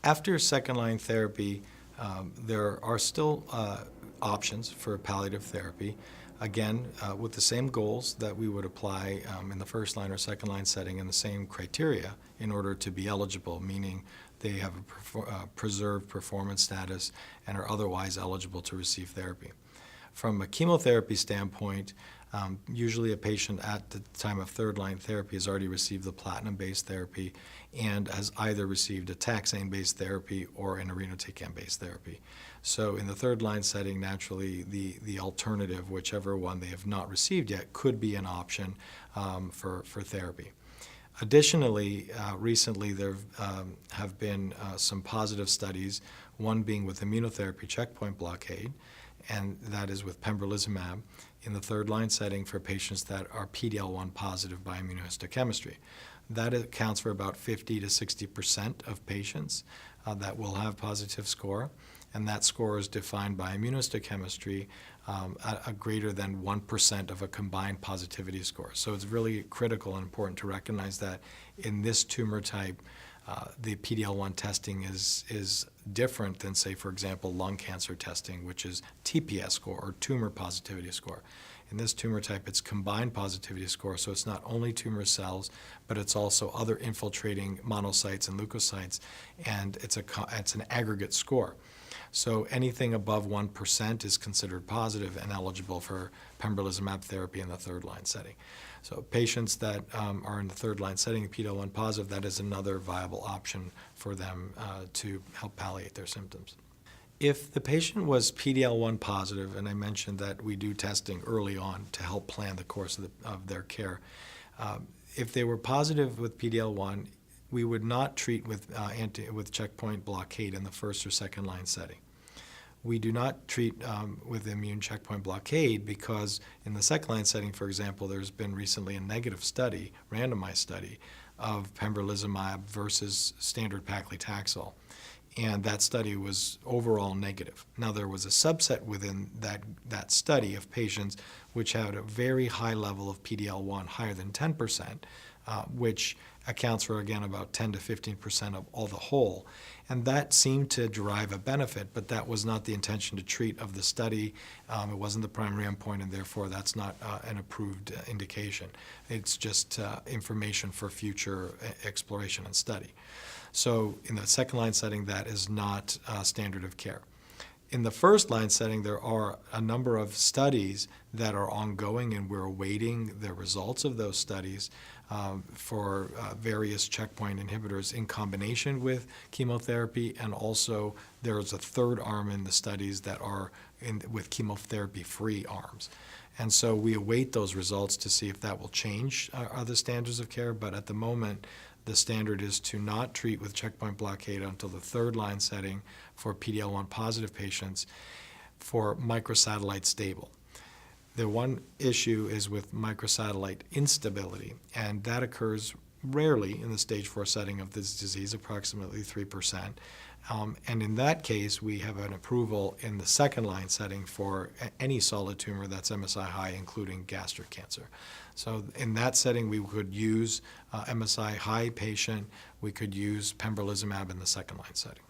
After second-line therapy, there are still options for palliative therapy, again, with the same goals that we would apply in the first-line or second-line setting, and the same criteria in order to be eligible, meaning they have a preserved performance status and are otherwise eligible to receive therapy. From a chemotherapy standpoint, usually a patient at the time of third-line therapy has already received the platinum-based therapy and has either received a taxane-based therapy or an irinotecan-based therapy. So in the third-line setting, naturally, the alternative, whichever one they have not received yet, could be an option for therapy. Additionally, recently there have been some positive studies, one being with immunotherapy checkpoint blockade, and that is with pembrolizumab in the third-line setting for patients that are PD-L1 positive by immunohistochemistry. That accounts for about 50 to 60% of patients that will have positive score, and that score is defined by immunohistochemistry a greater than 1% of a combined positivity score. So it's really critical and important to recognize that in this tumor type, the PD-L1 testing is different than, say, for example, lung cancer testing, which is TPS score, or tumor positivity score. In this tumor type, it's combined positivity score, so it's not only tumor cells, but it's also other infiltrating monocytes and leukocytes, and it's an aggregate score. So anything above 1% is considered positive and eligible for pembrolizumab therapy in the third-line setting. So patients that are in the third-line setting, PD-L1 positive, that is another viable option for them to help palliate their symptoms. If the patient was PD-L1 positive, and I mentioned that we do testing early on to help plan the course of their care, if they were positive with PD-L1, we would not treat with checkpoint blockade in the first or second line setting. We do not treat with immune checkpoint blockade because in the second line setting, for example, there's been recently a negative study, randomized study, of pembrolizumab versus standard paclitaxel. And that study was overall negative. Now, there was a subset within that study of patients which had a very high level of PD-L1, higher than 10%, which accounts for, again, about 10 to 15% of all the whole. And that seemed to derive a benefit, but that was not the intention to treat of the study. It wasn't the primary endpoint, and therefore that's not an approved indication. It's just information for future exploration and study. So in the second line setting, that is not standard of care. In the first line setting, there are a number of studies that are ongoing, and we're awaiting the results of those studies for various checkpoint inhibitors in combination with chemotherapy, and also there's a third arm in the studies that are with chemotherapy-free arms. And so we await those results to see if that will change other standards of care, but at the moment, the standard is to not treat with checkpoint blockade until the third line setting for PD-L1 positive patients for microsatellite stable. The one issue is with microsatellite instability, and that occurs rarely in the stage 4 setting of this disease, approximately 3%. And in that case, we have an approval in the second line setting for any solid tumor that's MSI high, including gastric cancer. So in that setting, we could use MSI high patient, we could use pembrolizumab in the second line setting.